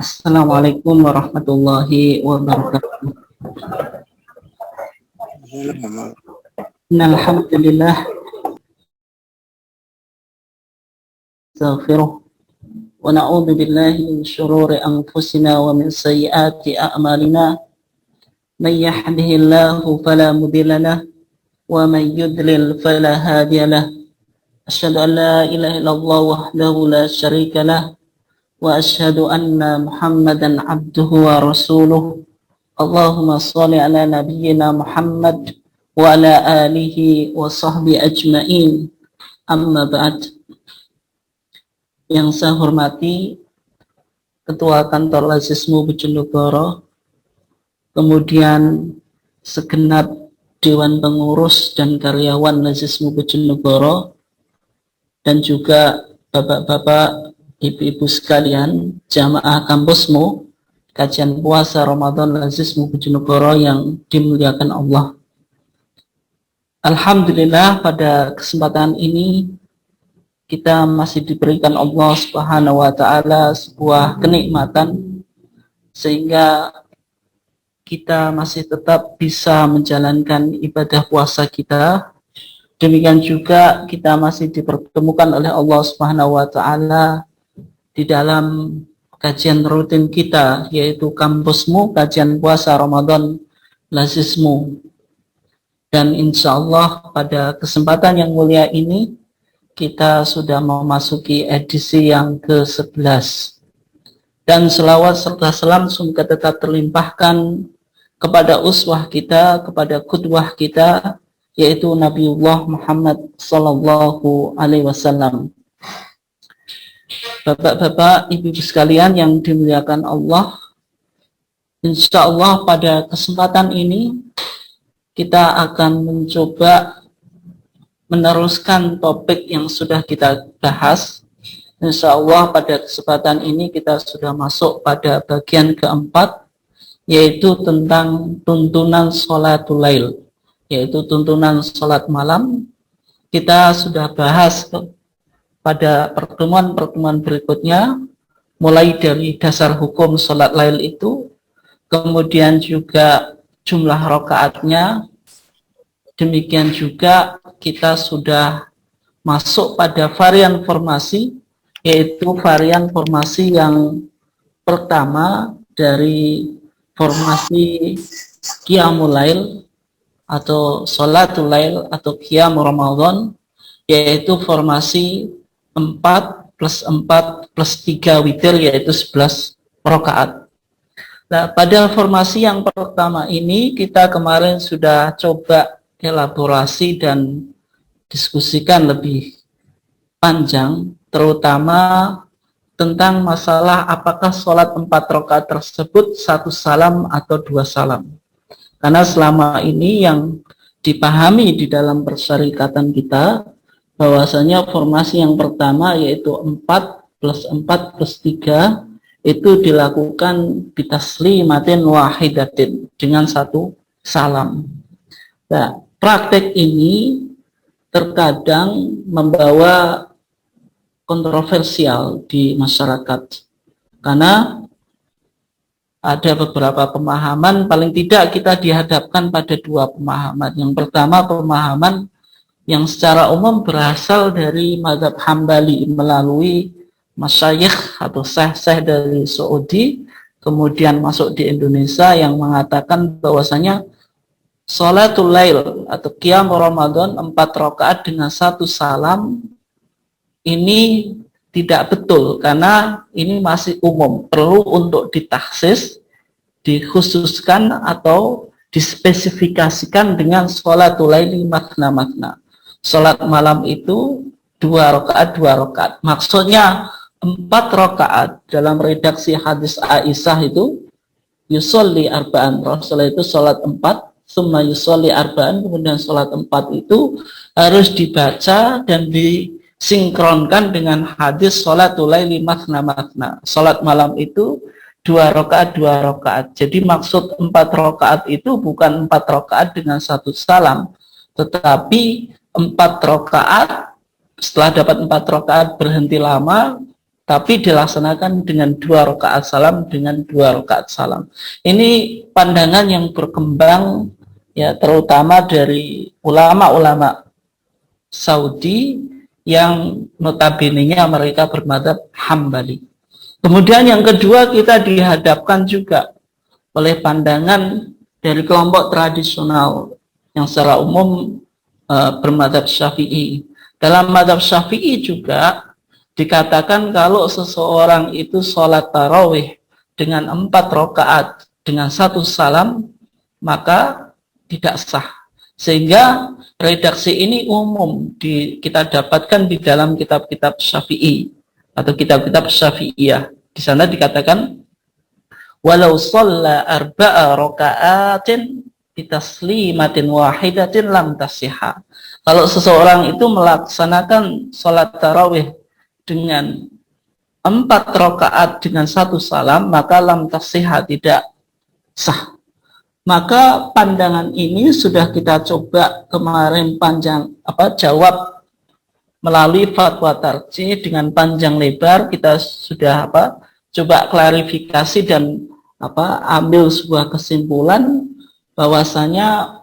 Assalamualaikum warahmatullahi wabarakatuh. Alhamdulillah, astaghfiruh wa na'udzu billahi min syururi anfusina wa min sayyiati a'malina. May yahdihillahu fala mudilla lahu wa may yudlil fala hadiya lahu. Asyhadu an la ilaha illallah wahdahu la syarika lahu wa asyhadu anna Muhammadan abduhu wa rasuluh. Allahumma shalli ala nabiyyina Muhammad wa ala alihi wa sahbihi ajma'in. Amma ba'd. Yang saya hormati Ketua Kantor Lazismu Bojonegoro, kemudian segenap Dewan Pengurus dan karyawan Lazismu Bojonegoro, dan juga bapak-bapak, ibu-ibu sekalian, jamaah kampusmu, kajian puasa Ramadan Lazismu Bojonegoro yang dimuliakan Allah. Alhamdulillah, pada kesempatan ini kita masih diberikan Allah Subhanahu wa Ta'ala sebuah kenikmatan sehingga kita masih tetap bisa menjalankan ibadah puasa kita. Demikian juga kita masih dipertemukan oleh Allah Subhanahu wa Ta'ala di dalam kajian rutin kita, yaitu kampusmu, kajian puasa Ramadan Lazismu. Dan insya Allah pada kesempatan yang mulia ini kita sudah memasuki edisi yang ke-11. Dan selawat serta salam semoga tetap terlimpahkan kepada uswah kita, kepada qudwah kita, yaitu Nabiullah Muhammad sallallahu alaihi wasallam. Bapak-bapak, ibu-ibu sekalian yang dimuliakan Allah, insya Allah pada kesempatan ini kita akan mencoba meneruskan topik yang sudah kita bahas. Insya Allah pada kesempatan ini kita sudah masuk pada bagian keempat, yaitu tentang tuntunan sholatul lail, yaitu tuntunan sholat malam. Kita sudah bahas pada pertemuan-pertemuan berikutnya, mulai dari dasar hukum sholat lail itu, kemudian juga jumlah rakaatnya. Demikian juga kita sudah masuk pada varian formasi, yaitu varian formasi yang pertama dari formasi Qiyamul Lail atau Sholatul Lail atau Qiyamul Ramadan, yaitu formasi 4 plus 4 plus 3 witir, yaitu 11 rakaat. Nah, pada formasi yang pertama ini kita kemarin sudah coba elaborasi dan diskusikan lebih panjang, terutama tentang masalah apakah sholat 4 rakaat tersebut 1 salam atau 2 salam. Karena selama ini yang dipahami di dalam persyarikatan kita, bahwasanya formasi yang pertama yaitu 4 plus 4 plus 3 itu dilakukan bitaslimatin wahidatin, dengan 1 salam. Nah, praktek ini terkadang membawa kontroversial di masyarakat, karena ada beberapa pemahaman, paling tidak kita dihadapkan pada 2 pemahaman. Yang pertama, pemahaman yang secara umum berasal dari mazhab Hambali melalui masyayikh atau syekh-syekh dari Saudi, kemudian masuk di Indonesia, yang mengatakan bahwasanya Sholatul Lail atau Qiyam Ramadan 4 rakaat dengan 1 salam ini tidak betul, karena ini masih umum, perlu untuk ditaksis, dikhususkan atau dispesifikasikan dengan Sholatul Lail makna-makna. Sholat malam itu 2 rakaat 2 rakaat. Maksudnya 4 rakaat dalam redaksi hadis Aisyah itu yusolli arba'an, Rasulullah itu sholat 4, summa yusolli arba'an, kemudian sholat 4 itu harus dibaca dan disinkronkan dengan hadis sholatul laili makna-makna. Sholat malam itu 2 rakaat 2 rakaat. Jadi maksud 4 rakaat itu bukan 4 rakaat dengan 1 salam, tetapi 4 rakaat setelah dapat 4 rakaat berhenti lama, tapi dilaksanakan dengan 2 rakaat salam dengan 2 rakaat salam. Ini pandangan yang berkembang ya, terutama dari ulama-ulama Saudi yang notabene-nya mereka bermadzhab Hambali. Kemudian yang kedua, kita dihadapkan juga oleh pandangan dari kelompok tradisional yang secara umum bermadzhab Syafi'i. Dalam madzhab Syafi'i juga dikatakan kalau seseorang itu sholat tarawih dengan 4 rakaat dengan 1 salam, maka tidak sah. Sehingga redaksi ini umum kita dapatkan di dalam kitab-kitab Syafi'i atau kitab-kitab Syafi'iyah. Di sana dikatakan walau shalla 4 rakaatin bitaslimatin wahidatin lam tasihha. Kalau seseorang itu melaksanakan sholat tarawih dengan 4 rakaat dengan 1 salam, maka lam tasihha, tidak sah. Maka pandangan ini sudah kita coba kemarin jawab melalui fatwa tarjih dengan panjang lebar. Kita sudah coba klarifikasi dan ambil sebuah kesimpulan bahwasanya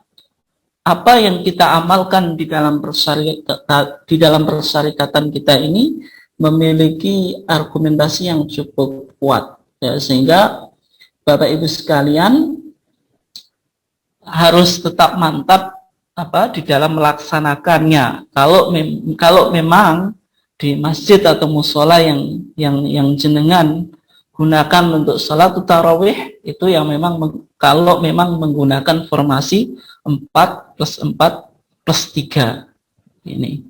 apa yang kita amalkan di dalam persyarikatan kita ini memiliki argumentasi yang cukup kuat ya, sehingga Bapak Ibu sekalian harus tetap mantap di dalam melaksanakannya. Kalau memang di masjid atau musola yang jenengan gunakan untuk salat tarawih itu yang memang kalau memang menggunakan formasi 4+4+3 ini.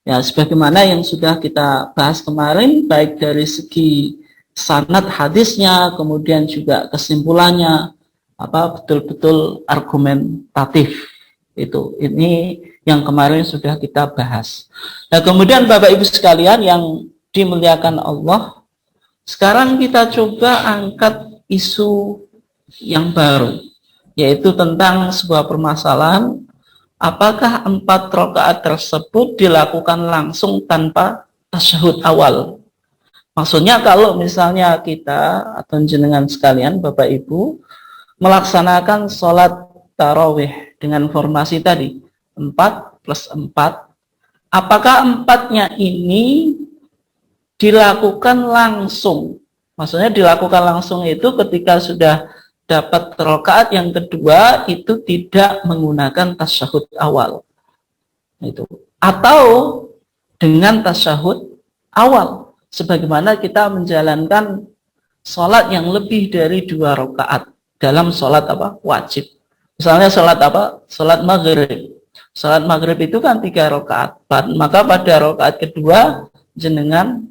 Ya, sebagaimana yang sudah kita bahas kemarin, baik dari segi sanad hadisnya, kemudian juga kesimpulannya, betul-betul argumentatif. Ini yang kemarin sudah kita bahas. Nah, kemudian Bapak Ibu sekalian yang dimuliakan Allah, sekarang kita coba angkat isu yang baru, yaitu tentang sebuah permasalahan. Apakah 4 rakaat tersebut dilakukan langsung tanpa tasyahud awal? Maksudnya kalau misalnya kita atau jenengan sekalian, Bapak Ibu, melaksanakan sholat tarawih dengan formasi tadi, 4+4, apakah 4-nya ini dilakukan langsung? Maksudnya dilakukan langsung itu ketika sudah dapat rakaat yang kedua itu tidak menggunakan tasyahud awal. Atau dengan tasyahud awal, sebagaimana kita menjalankan sholat yang lebih dari 2 rakaat dalam sholat wajib. Misalnya sholat sholat maghrib. Sholat maghrib itu kan 3 rakaat, maka pada rakaat kedua jenengan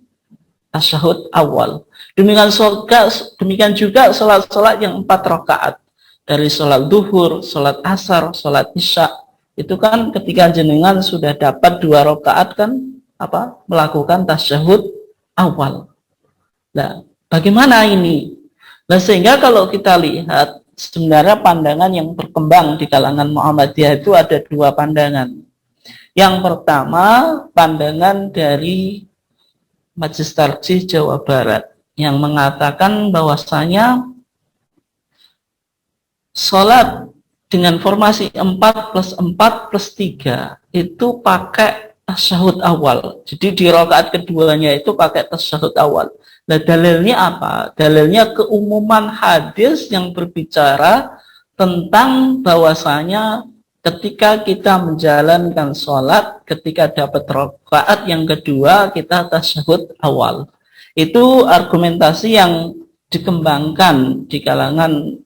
tasyahud awal. Demikian juga sholat-sholat yang 4 rakaat dari sholat duhur, sholat asar, sholat isya, itu kan ketika jenengan sudah dapat 2 rakaat kan melakukan tasyahud awal. Nah, bagaimana ini? Nah, sehingga kalau kita lihat sebenarnya pandangan yang berkembang di kalangan Muhammadiyah itu ada 2 pandangan. Yang pertama, pandangan dari Majelis Tarjih Jawa Barat yang mengatakan bahwasanya sholat dengan formasi 4+4+3 itu pakai tasyahud awal. Jadi di rakaat keduanya itu pakai tasyahud awal. Nah, dalilnya apa? Dalilnya keumuman hadis yang berbicara tentang bahwasanya ketika kita menjalankan sholat, ketika dapat rakaat yang kedua kita tasyahud awal. Itu argumentasi yang dikembangkan di kalangan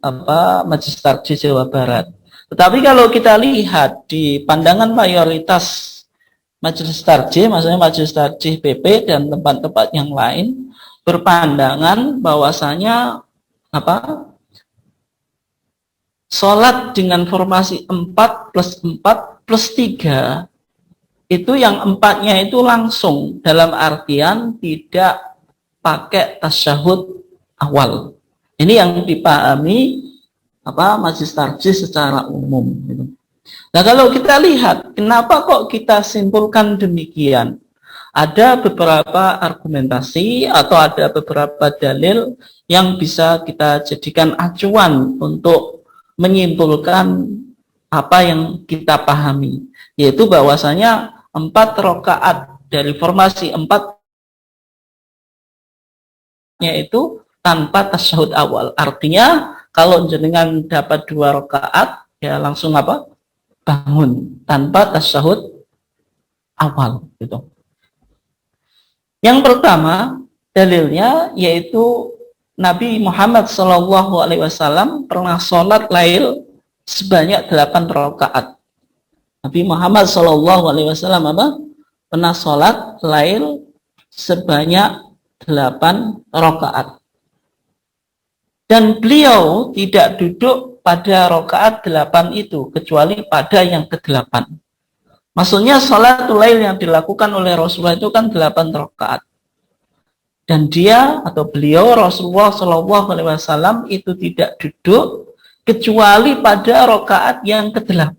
Majelis Tarjih Jawa Barat. Tetapi kalau kita lihat di pandangan mayoritas Majelis Tarjih, maksudnya Majelis Tarjih PP dan tempat-tempat yang lain, berpandangan bahwasanya sholat dengan formasi 4+4+3 itu yang 4-nya itu langsung, dalam artian tidak pakai tasyahud awal. Ini yang dipahami Majelis Tarjih secara umum. Nah, kalau kita lihat kenapa kok kita simpulkan demikian? ada beberapa argumentasi atau ada beberapa dalil yang bisa kita jadikan acuan untuk menyimpulkan apa yang kita pahami, yaitu bahwasanya 4 rakaat dari formasi 4 itu tanpa tasyahud awal. Artinya kalau jenengan dapat 2 rakaat ya langsung apa? Bangun tanpa tasyahud awal gitu. Yang pertama dalilnya yaitu Nabi Muhammad SAW pernah sholat lail sebanyak 8 rakaat. Nabi Muhammad SAW apa? Pernah sholat lail sebanyak 8 rakaat. Dan beliau tidak duduk pada rakaat 8 itu kecuali pada yang ke-8. Maksudnya sholatul lail yang dilakukan oleh Rasulullah itu kan 8 rakaat. Dan dia atau beliau Rasulullah SAW itu tidak duduk kecuali pada rakaat yang ke-8.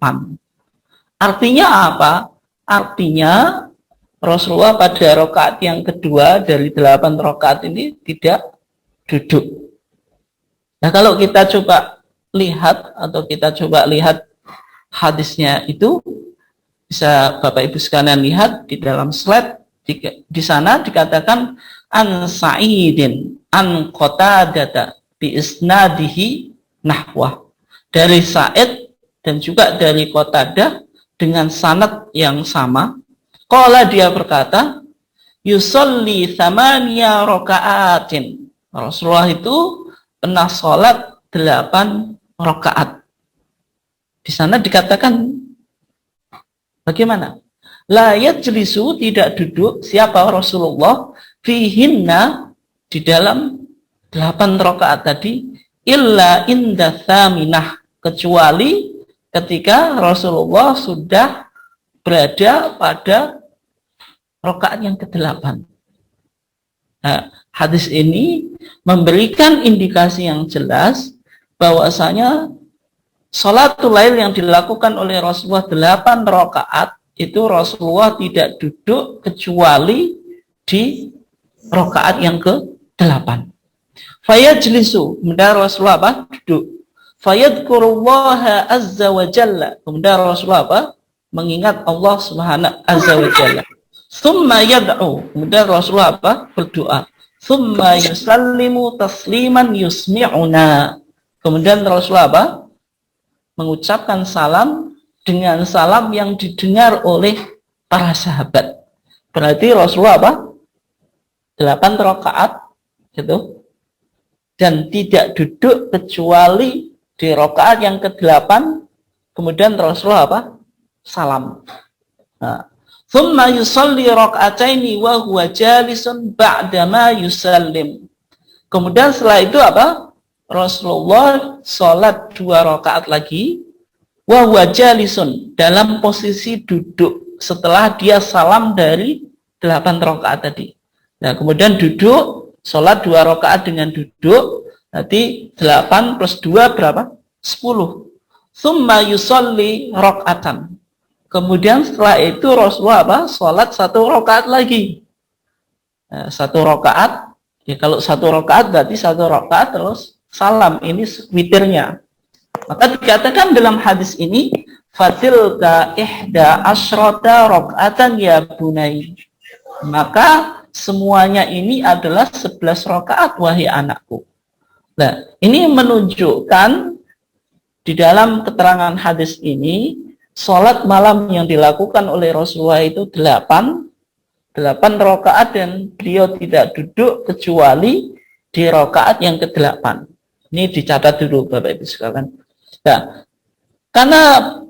Artinya apa? Artinya Rasulullah pada rakaat yang kedua dari 8 rakaat ini tidak duduk. Nah, kalau kita coba lihat atau kita coba lihat hadisnya itu, bisa Bapak Ibu sekalian lihat di dalam slide, di sana dikatakan an Sa'idin an Qatadah bi isnadihi nahwah. Dari Sa'id dan juga dari Qatadah dengan sanad yang sama. Qala dia berkata, yusolli thamaniya raka'atin. Rasulullah itu pernah sholat 8 rakaat. Di sana dikatakan bagaimana? La yajlisu, tidak duduk siapa Rasulullah fihinna di dalam 8 rakaat tadi illa inda thaminah, kecuali ketika Rasulullah sudah berada pada rakaat yang ke-8. Nah, hadis ini memberikan indikasi yang jelas bahwasanya sholatul lail yang dilakukan oleh Rasulullah 8 rakaat itu Rasulullah tidak duduk kecuali di rakaat yang ke-8. Fayajlisu, kemudian Rasulullah apa? Duduk. Fayadkurullaha azza wa jalla, kemudian Rasulullah apa? Mengingat Allah Subhanahu azza wa jalla. Thumma yad'u, kemudian Rasulullah apa? Berdoa. Thumma yusallimu tasliman yusmi'una, kemudian Rasulullah apa? Mengucapkan salam dengan salam yang didengar oleh para sahabat. Berarti Rasulullah apa? 8 rakaat gitu. Dan tidak duduk kecuali di rakaat yang ke-8, kemudian Rasulullah apa? Salam. Nah, thumma yusalli raka'ataini wa huwa jalisun ba'dama yusallim. Kemudian setelah itu apa? Rasulullah sholat 2 rakaat lagi wa huwa jalisun, dalam posisi duduk setelah dia salam dari 8 rakaat tadi. Nah, kemudian duduk, sholat 2 rakaat dengan duduk, nanti 8 plus 2 berapa? 10. Thumma yusalli raka'atan. Kemudian setelah itu Rasulullah apa? Sholat 1 rakaat lagi. Nah, 1 rakaat, ya kalau 1 rakaat berarti 1 rakaat terus salam, ini witirnya. Maka dikatakan dalam hadis ini, fatilka ihda asyrata rakaatan ya bunai. Maka semuanya ini adalah 11 rakaat wahai anakku. Nah, ini menunjukkan di dalam keterangan hadis ini, sholat malam yang dilakukan oleh Rasulullah itu 8 rakaat dan beliau tidak duduk kecuali di rakaat yang ke-8. Ini dicatat dulu Bapak Ibu sekalian. Nah, karena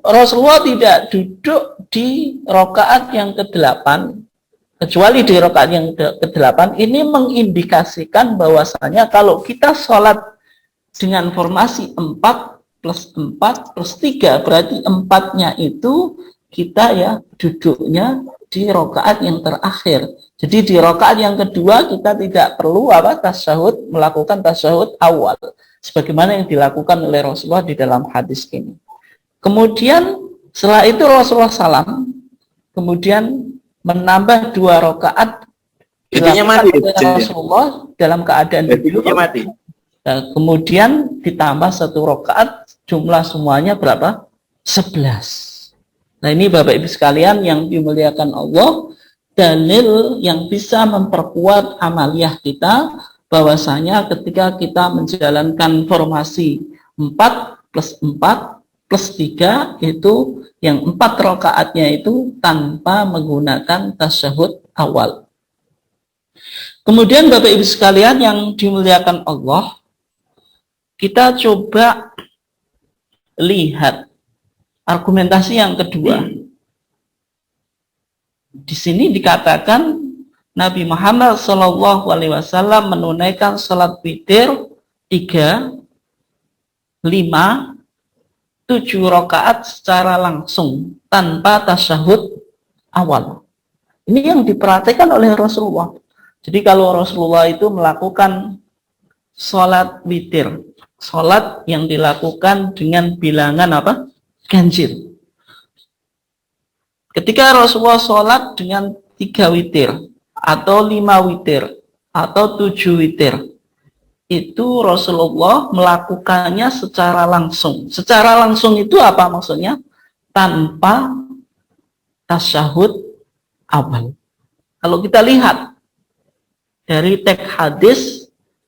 Rasulullah tidak duduk di rakaat yang ke-8 kecuali di rakaat yang ke-8, ini mengindikasikan bahwasanya kalau kita sholat dengan formasi 4 plus 4 plus 3, berarti 4-nya itu kita ya duduknya di rakaat yang terakhir. Jadi di rakaat yang kedua kita tidak perlu tasyahud, melakukan tasyahud awal sebagaimana yang dilakukan oleh Rasulullah di dalam hadis ini. Kemudian setelah itu Rasulullah salam, kemudian menambah 2 rakaat Ibunya mati oleh Rasulullah dalam keadaan ibunya mati. Nah, kemudian ditambah 1 rakaat, jumlah semuanya berapa? 11. Nah, ini Bapak Ibu sekalian yang dimuliakan Allah, dalil yang bisa memperkuat amaliyah kita, bahwasanya ketika kita menjalankan formasi 4 plus 4 plus 3, itu yang 4 rakaatnya itu tanpa menggunakan tasyahud awal. Kemudian Bapak Ibu sekalian yang dimuliakan Allah, kita coba lihat argumentasi yang kedua. Di sini dikatakan Nabi Muhammad SAW menunaikan salat witir 3, 5, 7 rakaat secara langsung tanpa tasyahud awal. Ini yang diperhatikan oleh Rasulullah. Jadi kalau Rasulullah itu melakukan salat witir, salat yang dilakukan dengan bilangan apa? Ganjil. Ketika Rasulullah sholat dengan 3 witir, atau 5 witir, atau 7 witir, itu Rasulullah melakukannya secara langsung. Secara langsung itu apa maksudnya? Tanpa tasyahud awal. Kalau kita lihat dari teks hadis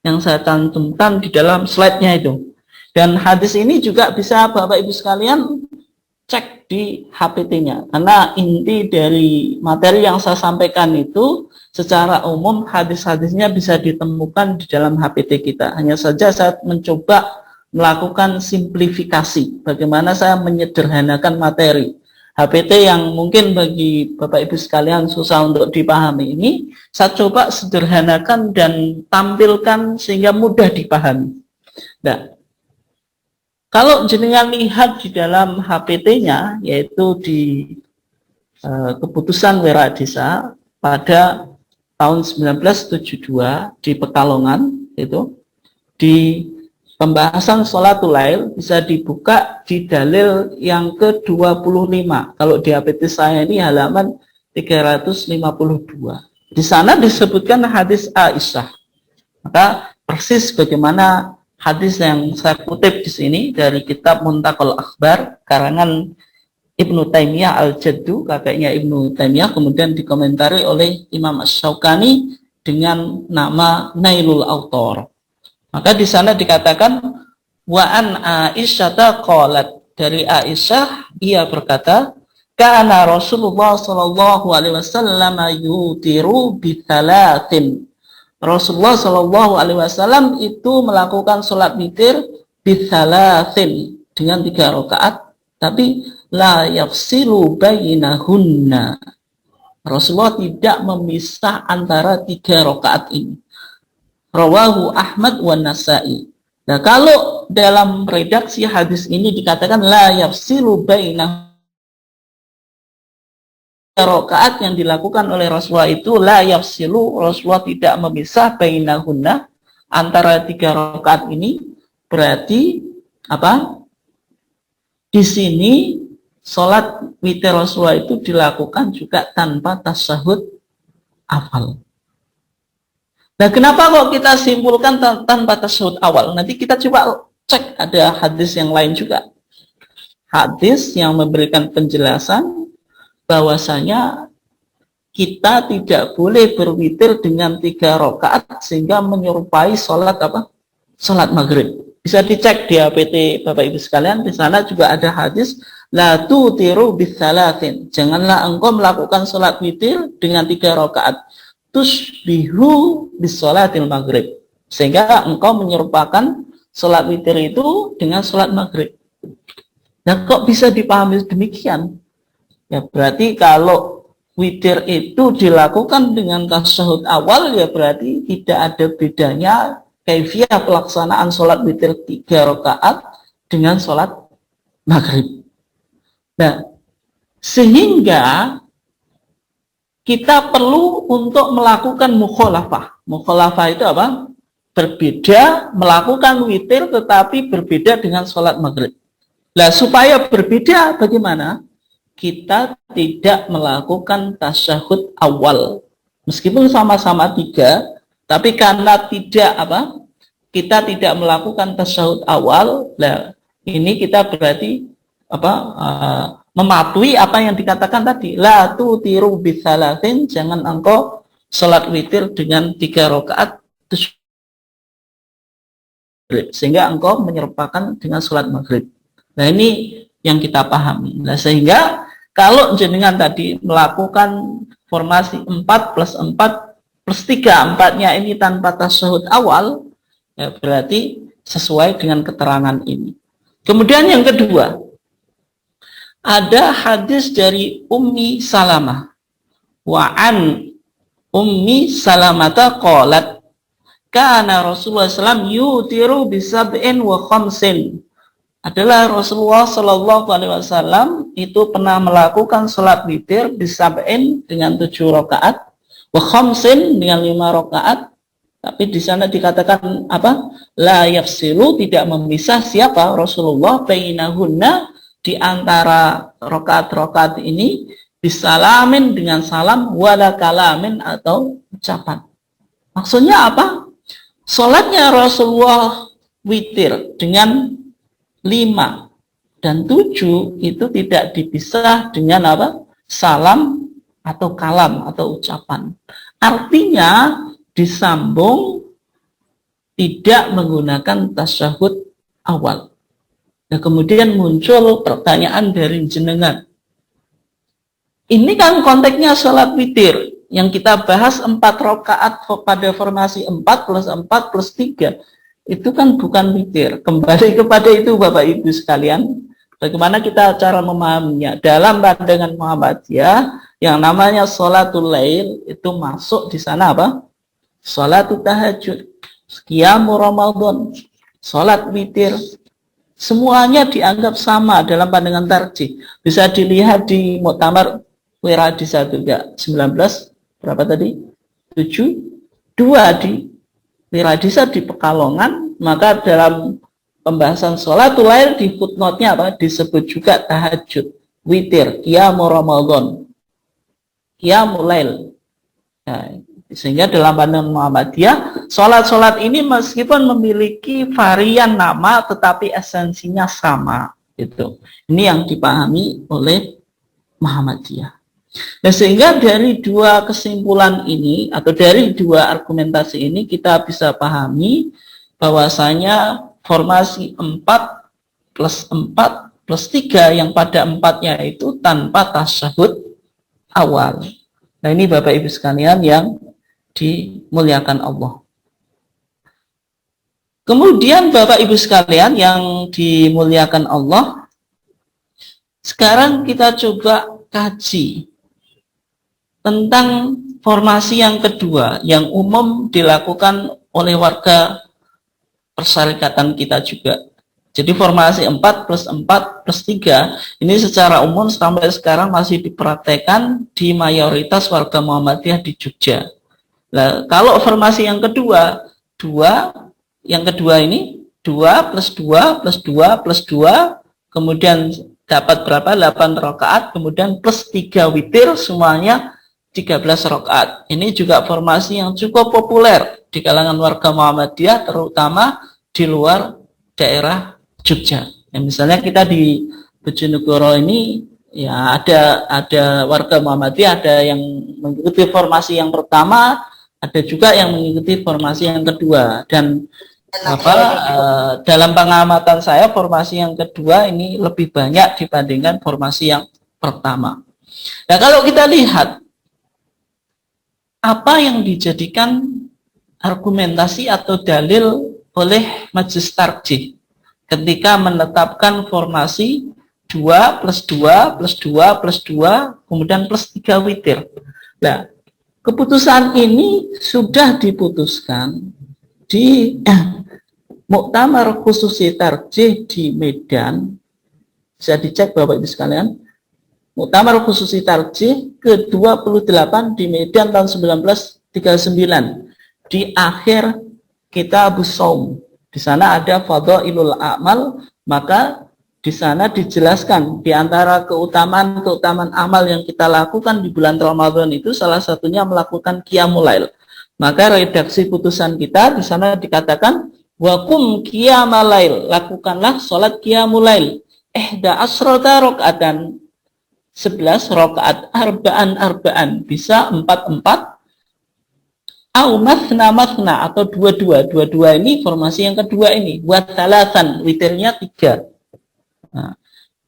yang saya cantumkan di dalam slide-nya itu, dan hadis ini juga bisa Bapak Ibu sekalian cek di HPT-nya, karena inti dari materi yang saya sampaikan itu secara umum hadis-hadisnya bisa ditemukan di dalam HPT kita. Hanya saja saya mencoba melakukan simplifikasi, bagaimana saya menyederhanakan materi. HPT yang mungkin bagi Bapak Ibu sekalian susah untuk dipahami ini, saya coba sederhanakan dan tampilkan sehingga mudah dipahami. Nah, kalau jenengan lihat di dalam HPT-nya, yaitu di keputusan Weradisa pada tahun 1972 di Pekalongan, itu di pembahasan sholatul lail bisa dibuka di dalil yang ke-25. Kalau di HPT saya ini halaman 352. Di sana disebutkan hadis Aisyah. Maka persis bagaimana hadis yang saya kutip di sini dari kitab Muntakal Akhbar karangan Ibnu Taimiyah Al-Jaddu, kakeknya Ibnu Taimiyah, kemudian dikomentari oleh Imam Asy-Syaukani dengan nama Nailul Autor. Maka di sana dikatakan wa an Aisyah qalat, dari Aisyah ia berkata, kana Rasulullah sallallahu alaihi wasallam yutiru bi thalathin. Rasulullah Shallallahu Alaihi Wasallam itu melakukan sholat witir bithalathin dengan 3 rakaat, tapi la yafsilu bainahunna. Rasulullah tidak memisah antara 3 rakaat ini. Rawahu Ahmad wa Nasai. Nah, kalau dalam redaksi hadis ini dikatakan la yafsilu bainahunna, rakaat yang dilakukan oleh Rasulullah itu la yafsilu, Rasulullah tidak memisah bainahunna, antara 3 rakaat ini, berarti apa? Di sini sholat witir Rasulullah itu dilakukan juga tanpa tasyahud awal. Nah, kenapa kok kita simpulkan tanpa tasyahud awal? Nanti kita coba cek, ada hadis yang lain juga. Hadis yang memberikan penjelasan bahwasanya kita tidak boleh berwitir dengan 3 rakaat sehingga menyerupai sholat apa? Sholat maghrib. Bisa dicek di HPT Bapak Ibu sekalian, di sana juga ada hadis la tutiru bitsalatin. Janganlah engkau melakukan sholat witir dengan 3 rakaat. Tusbihu bisolatil maghrib. Sehingga engkau menyerupakan sholat witir itu dengan sholat maghrib. Nah, kok bisa dipahami demikian? Ya, berarti kalau witir itu dilakukan dengan tasyahud awal, ya berarti tidak ada bedanya kaifiyah pelaksanaan sholat witir 3 rakaat dengan sholat maghrib. Nah, sehingga kita perlu untuk melakukan mukhalafah. Mukhalafah itu apa? Berbeda, melakukan witir tetapi berbeda dengan sholat maghrib. Nah, supaya berbeda bagaimana? kita tidak melakukan tasyahud awal. Meskipun sama-sama 3, tapi karena kita tidak melakukan tasyahud awal, nah ini kita berarti mematuhi apa yang dikatakan tadi, la tutiru bisalasin, jangan engkau salat witir dengan 3 rakaat sehingga engkau menyerupakan dengan salat maghrib. Nah ini yang kita pahami. Nah sehingga kalau jenengan tadi melakukan formasi 4 plus 4 plus 3, 4-nya ini tanpa tasyahud awal, ya berarti sesuai dengan keterangan ini. Kemudian yang kedua, ada hadis dari Ummi Salamah. Wa an Ummi Salamata qalat kana Rasulullah SAW yutiru bisab'in wa khamsin. Adalah Rasulullah Shallallahu Alaihi Wasallam itu pernah melakukan salat witir bisab'in dengan 7 rakaat, wa khamsin dengan 5 rakaat. Tapi di sana dikatakan apa? La yafsilu, tidak memisah siapa Rasulullah bainahunna, di antara rakaat-rakaat ini, bisalamin dengan salam, wala kalamin atau ucapan. Maksudnya apa? Salatnya Rasulullah witir dengan 5 dan 7 itu tidak dipisah dengan apa? Salam atau kalam atau ucapan. Artinya disambung, tidak menggunakan tasyahud awal. Nah, kemudian muncul pertanyaan dari jenengan. Ini kan konteksnya salat witir yang kita bahas 4 rakaat pada formasi 4 plus 4 plus 3. Itu kan bukan witir. Kembali kepada itu Bapak Ibu sekalian, bagaimana kita cara memahaminya. Dalam pandangan Muhammadiyah, yang namanya sholatul lail itu masuk di sana apa? Sholatul tahajud, qiyamu Ramadan, sholat witir, semuanya dianggap sama dalam pandangan tarjih. Bisa dilihat di Muktamar Wiradisa juga 19 berapa tadi? 7, 2 di Wiradisa di Pekalongan. Maka dalam pembahasan sholatul lail di footnote-nya apa? Disebut juga tahajud, witir, qiyamu Ramadan, qiyamul lail. Nah, sehingga dalam pandangan Muhammadiyah, sholat-sholat ini meskipun memiliki varian nama, tetapi esensinya sama. Itu. Ini yang dipahami oleh Muhammadiyah. Nah, sehingga dari 2 kesimpulan ini, atau dari 2 argumentasi ini, kita bisa pahami bahwasanya formasi 4 plus 4 plus 3 yang pada 4-nya itu tanpa tasyahud awal. Nah, ini Bapak Ibu sekalian yang dimuliakan Allah. Kemudian Bapak Ibu sekalian yang dimuliakan Allah, sekarang kita coba kaji tentang formasi yang kedua yang umum dilakukan oleh warga persyarikatan kita juga. Jadi formasi 4 plus 4 plus 3 ini secara umum sampai sekarang masih dipraktekkan di mayoritas warga Muhammadiyah di Jogja. Nah, kalau formasi yang kedua, yang kedua ini 2 plus 2 plus 2 plus 2, kemudian dapat berapa? 8 rakaat, kemudian plus 3 witir, semuanya 13 rakaat. Ini juga formasi yang cukup populer di kalangan warga Muhammadiyah, terutama di luar daerah Jogja. Ya, misalnya kita di Bojonegoro ini, ya ada warga Muhammadiyah, ada yang mengikuti formasi yang pertama, ada juga yang mengikuti formasi yang kedua. Dan dalam pengamatan saya formasi yang kedua ini lebih banyak dibandingkan formasi yang pertama. Nah, kalau kita lihat apa yang dijadikan argumentasi atau dalil oleh majelis tarjih ketika menetapkan formasi 2 plus 2 plus 2 plus 2 kemudian plus 3 witir. Nah, keputusan ini sudah diputuskan di Muktamar Khususi Tarjih di Medan. Bisa dicek Bapak Ibu sekalian. Muktamar Khususi Tarjih ke-28 di Medan tahun 1939. Di akhir Kitabus Shaum. Di sana ada Fadhailul A'mal, maka di sana dijelaskan di antara keutamaan amal yang kita lakukan di bulan Ramadan itu salah satunya melakukan qiyamul lail. Maka redaksi putusan kita di sana dikatakan wa qum qiyamal lail, lakukanlah salat qiyamul lail. Ihda asrata rakaatan, 11 rakaat, arba'an bisa 4 au mathna atau dua ini formasi yang kedua ini, wa thalathan, witirnya 3. Nah,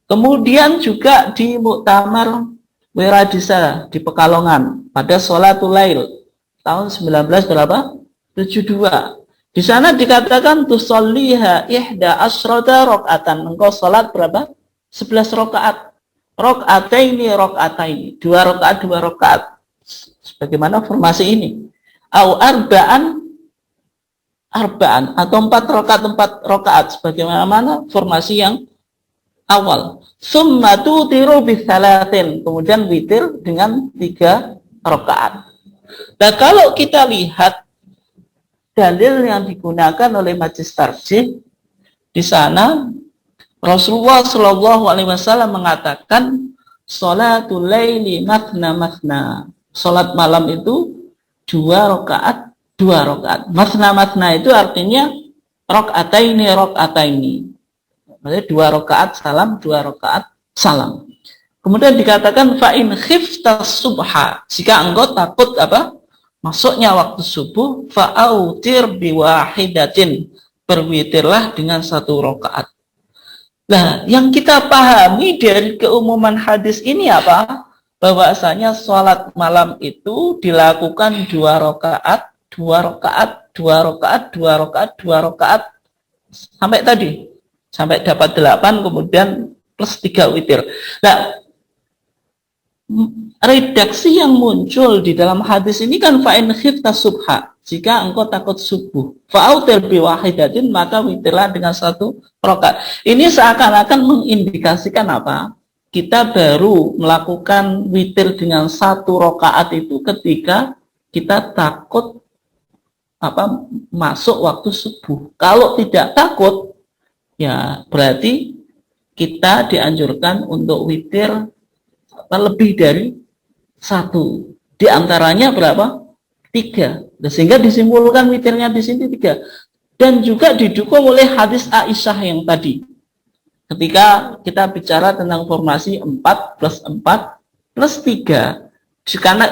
kemudian juga di Muktamar Wiradisa di Pekalongan pada sholatul lail tahun 1972. Di sana dikatakan tusolliha ihda asrata rakaatan. Engkau sholat berapa? 11 rakaat. Rakaataini, 2 rakaat. Sebagaimana formasi ini. Au arba'an atau 4 rakaat sebagaimana formasi yang awal. Summa tutiru bisalatin, kemudian witir dengan 3 rakaat. Nah, kalau kita lihat dalil yang digunakan oleh majelis tarjih di sana, Rasulullah Shallallahu Alaihi Wasallam mengatakan sholatul laili mathna. Sholat malam itu 2 rakaat. Mathna itu artinya rakaataini. Maksudnya 2 rakaat salam, 2 rakaat salam. Kemudian dikatakan fa'in khiftas subha, jika engkau takut masuknya waktu subuh, fa'autir biwahidatin, berwitirlah dengan 1 rakaat. Nah, yang kita pahami dari keumuman hadis ini apa? Bahwasanya sholat malam itu dilakukan 2 rakaat, 2 rakaat sampai tadi. Sampai dapat 8, kemudian plus 3 witir. Nah, redaksi yang muncul di dalam hadis ini kan fa'in khifta subha, jika engkau takut subuh, fa'autir biwahidatin, maka witirlah dengan 1 rakaat. Ini seakan-akan mengindikasikan apa? Kita baru melakukan witir dengan 1 rakaat itu ketika kita takut masuk waktu subuh. Kalau tidak takut, ya berarti kita dianjurkan untuk witir lebih dari 1. Di antaranya berapa? 3. Sehingga disimpulkan witirnya di sini 3. Dan juga didukung oleh hadis Aisyah yang tadi. Ketika kita bicara tentang formasi 4 plus 4 plus 3.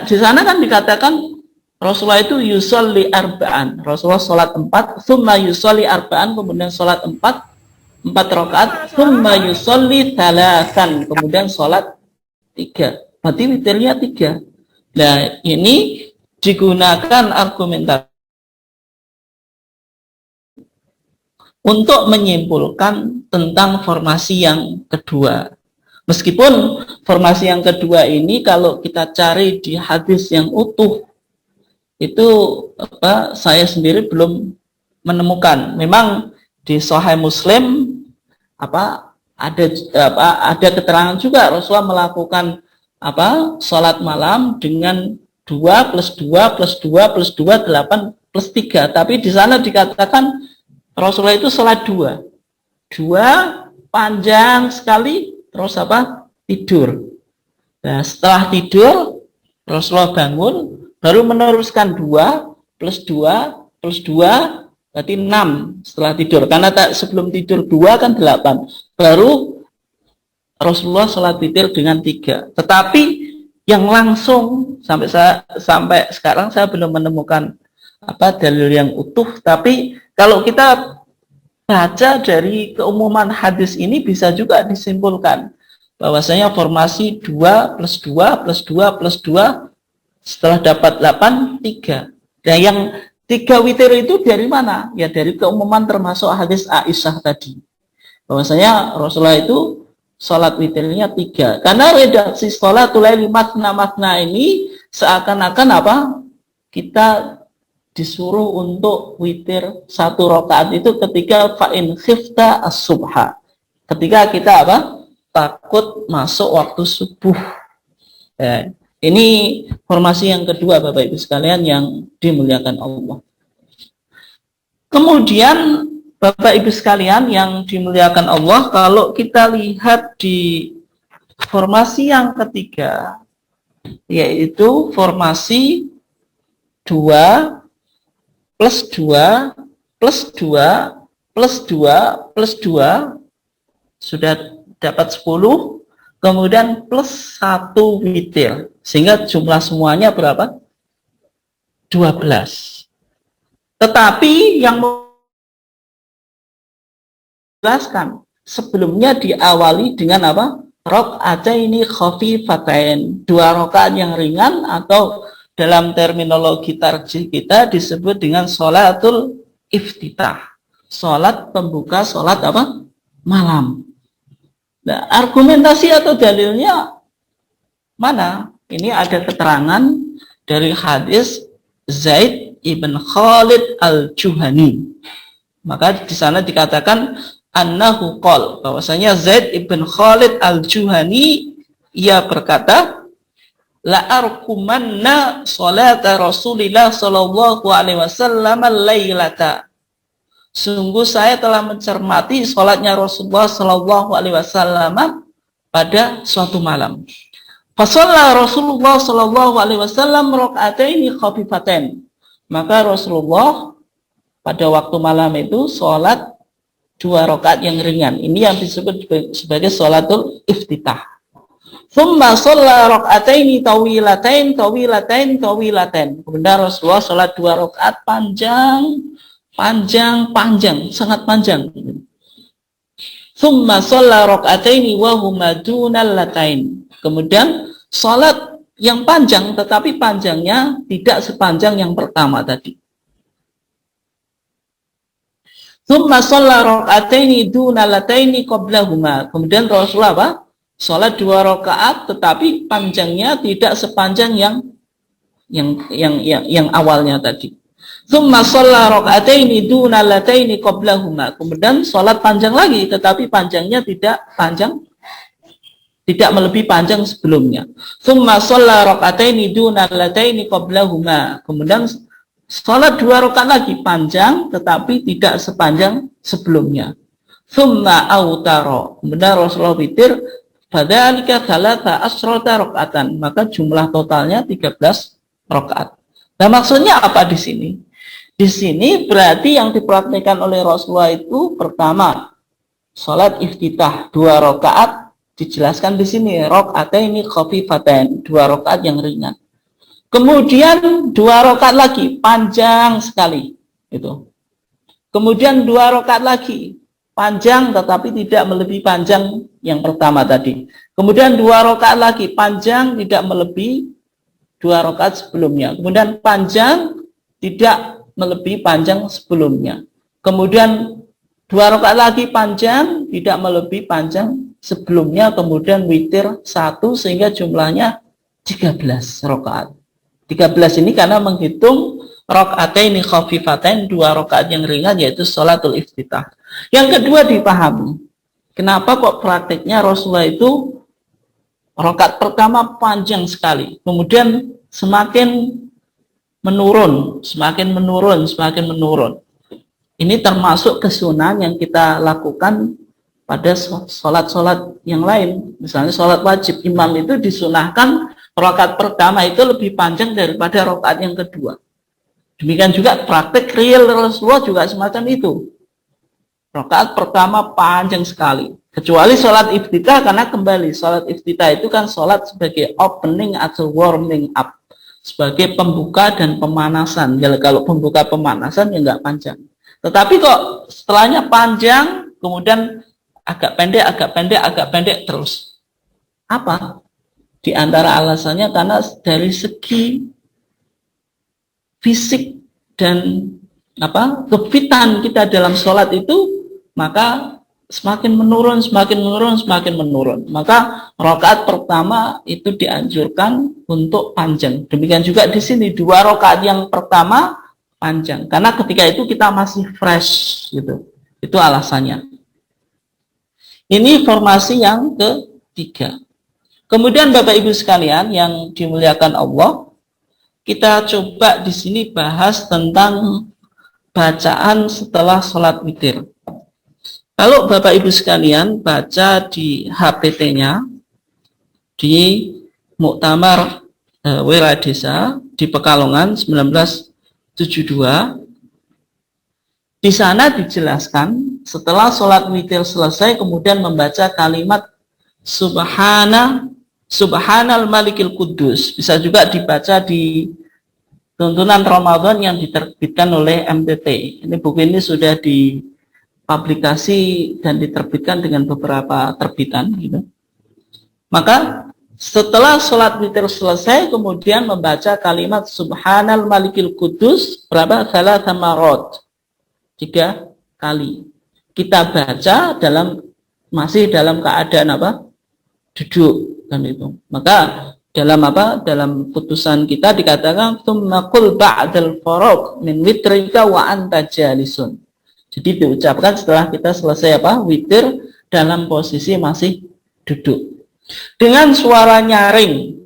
Di sana kan dikatakan Rasulullah itu yusolli arba'an. Rasulullah sholat 4, thumma yusolli arba'an, kemudian sholat 4 rakaat, thumma yusolli thalathan, kemudian sholat 3. Berarti witirnya 3. Nah, ini digunakan argumentasi untuk menyimpulkan tentang formasi yang kedua. Meskipun formasi yang kedua ini kalau kita cari di hadis yang utuh, itu saya sendiri belum menemukan. Memang di Sahih Muslim ada keterangan juga Rasulullah melakukan sholat malam dengan 2 plus 2 plus 2 plus 2 8 plus 3. Tapi di sana dikatakan Rasulullah itu sholat 2 panjang sekali, terus tidur. Nah, setelah tidur Rasulullah bangun, baru meneruskan 2 plus 2 plus 2 berarti 6 setelah tidur. Karena sebelum tidur 2 kan 8. Baru Rasulullah sholat witir dengan 3. Tetapi yang langsung sampai sekarang saya belum menemukan dalil yang utuh. Tapi kalau kita baca dari keumuman hadis ini bisa juga disimpulkan bahwasanya formasi 2 plus 2 plus 2 plus 2 setelah dapat 8, 3. Dan yang 3 witir itu dari mana? Ya dari keumuman termasuk hadis Aisyah tadi. Bahwasanya Rasulullah itu sholat witirnya 3. Karena redaksi sholatul laili mathna ini seakan-akan kita disuruh untuk witir 1 rakaat itu ketika fa'in khifta as-subha. Ketika kita takut masuk waktu subuh. Ya. Ini formasi yang kedua Bapak Ibu sekalian yang dimuliakan Allah. Kemudian Bapak Ibu sekalian yang dimuliakan Allah, kalau kita lihat di formasi yang ketiga, yaitu formasi 2 plus 2 plus 2 plus 2 plus 2 sudah dapat 10, kemudian plus 1 witir, sehingga jumlah semuanya berapa? 12. Tetapi yang menjelaskan sebelumnya diawali dengan apa? Rakaataini khafifatain, 2 rakaat yang ringan, atau dalam terminologi tarjih kita disebut dengan sholatul iftitah, sholat pembuka sholat apa? Malam. Nah, argumentasi atau dalilnya mana? Ini ada keterangan dari hadis Zaid ibn Khalid al-Juhani. Maka di sana dikatakan annahu qol, bahwasanya Zaid ibn Khalid al-Juhani ia berkata, la arkumanna salata Rasulillah sallallahu alaihi wasallam al-lailata. Sungguh saya telah mencermati salatnya Rasulullah sallallahu alaihi wasallam pada suatu malam. Fasalla Rasulullah sallallahu alaihi wasallam rakaataini khafifatain. Maka Rasulullah pada waktu malam itu salat 2 rakaat yang ringan. Ini yang disebut sebagai sholatul iftitah. Tsumma shalla rakaataini tawilatain. Kemudian Rasulullah salat 2 rakaat panjang, sangat panjang. Tsumma shalla rakaataini wa huma dunal latain. Kemudian salat yang panjang, tetapi panjangnya tidak sepanjang yang pertama tadi. Tsumma shalla rakaataini dunal lataini qablahuma. Kemudian Rasulullah apa? Salat 2 rakaat, tetapi panjangnya tidak sepanjang yang awalnya tadi. Tsumma shalla rakaataini dunal lataini qablahuma. Kemudian salat panjang lagi, tetapi panjangnya tidak melebihi panjang sebelumnya. Tsumma shalla rakaataini dunal lataini qablahuma. Kemudian salat 2 rakaat lagi panjang, tetapi tidak sepanjang sebelumnya. Tsumma autara. Kemudian Rasulullah witir, fadzalika thalatha asyrata rakaatan. Maka jumlah totalnya 13 rakaat. Nah, maksudnya apa di sini? Di sini berarti yang dipraktikkan oleh Rasulullah itu pertama salat iftitah 2 rakaat, dijelaskan di sini rakaataini khafifatain, 2 rakaat yang ringan. Kemudian 2 rakaat lagi panjang sekali itu. Kemudian 2 rakaat lagi panjang tetapi tidak melebihi panjang yang pertama tadi. Kemudian 2 rakaat lagi panjang tidak melebihi 2 rakaat sebelumnya. Kemudian panjang tidak melebihi panjang sebelumnya. Kemudian 2 rakaat lagi panjang tidak melebihi panjang sebelumnya. Kemudian witir 1 sehingga jumlahnya 13 rakaat. 13 ini karena menghitung rakaataini khafifatain, 2 rakaat yang ringan, yaitu sholatul iftitah. Yang kedua dipahami, kenapa kok praktiknya Rasulullah itu rakaat pertama panjang sekali, kemudian semakin menurun. Ini termasuk kesunahan yang kita lakukan pada sholat-sholat yang lain. Misalnya sholat wajib, imam itu disunahkan rakaat pertama itu lebih panjang daripada rakaat yang kedua. Demikian juga praktek real Rasulullah juga semacam itu. Rakaat pertama panjang sekali. Kecuali sholat iftitah, karena kembali sholat iftitah itu kan sholat sebagai opening atau warming up, sebagai pembuka dan pemanasan. Ya, kalau pembuka pemanasan ya nggak panjang. Tetapi kok setelahnya panjang, kemudian agak pendek terus. Apa? Di antara alasannya karena dari segi fisik dan kefitan kita dalam sholat itu, maka semakin menurun. Maka rakaat pertama itu dianjurkan untuk panjang. Demikian juga di sini 2 rakaat yang pertama panjang, karena ketika itu kita masih fresh gitu. Itu alasannya. Ini formasi yang ketiga. Kemudian Bapak Ibu sekalian yang dimuliakan Allah, kita coba di sini bahas tentang bacaan setelah sholat witir. Kalau Bapak Ibu sekalian baca di HPT-nya, di Muktamar Wiradesa di Pekalongan 1972, di sana dijelaskan setelah sholat witir selesai kemudian membaca kalimat Subhanal Malikil Kudus. Bisa juga dibaca di tuntunan Ramadan yang diterbitkan oleh MTT. Ini buku ini sudah dipublikasi dan diterbitkan dengan beberapa terbitan. Gitu. Maka setelah sholat witir selesai kemudian membaca kalimat Subhanal Malikil Kudus berapa? Salah sama rod. 3 kali. Kita baca masih dalam keadaan apa? Duduk kan itu. Maka dalam putusan kita dikatakan tsumma qul ba'dal faragh min witrika wa anta jalisun. Jadi diucapkan setelah kita selesai witir dalam posisi masih duduk. Dengan suara nyaring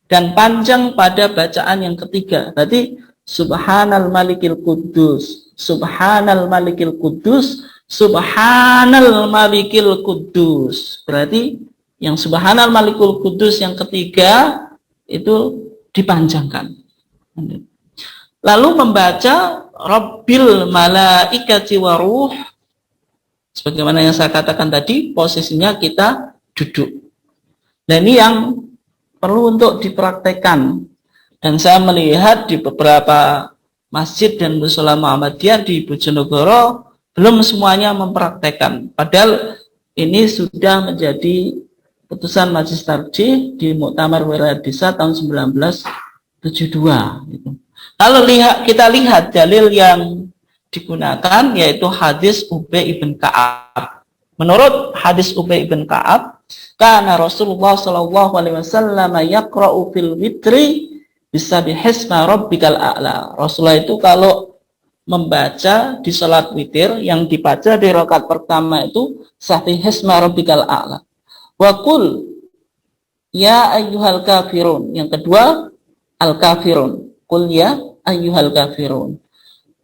dan panjang pada bacaan yang ketiga. Tadi Subhanal Malikil Kudus, Subhanal Malikil Kudus, Subhanal Malikil Kudus. Berarti yang Subhanal Malikul Kudus yang ketiga itu dipanjangkan. Lalu membaca Rabbil Malaikati Waruh. Sebagaimana yang saya katakan tadi, posisinya kita duduk. Nah ini yang perlu untuk dipraktekkan. Dan saya melihat di beberapa masjid dan mushola Muhammadiyah di Bojonegoro belum semuanya mempraktekkan. Padahal ini sudah menjadi putusan Majelis Tarjih di Muktamar Wiradesa tahun 1972. Gitu. Kalau kita lihat dalil yang digunakan yaitu hadis Ubay ibn Ka'ab. Menurut hadis Ubay ibn Ka'ab, karena Rasulullah SAW yaqra'u fil witri bisabihisma rabbikal a'la. Rasulullah itu kalau membaca di salat witir yang dibaca di rakaat pertama itu sabihisma rabbikal a'la. Wa qul ya ayyuhal kafirun. Yang kedua al-kafirun. Qul ya ayyuhal kafirun.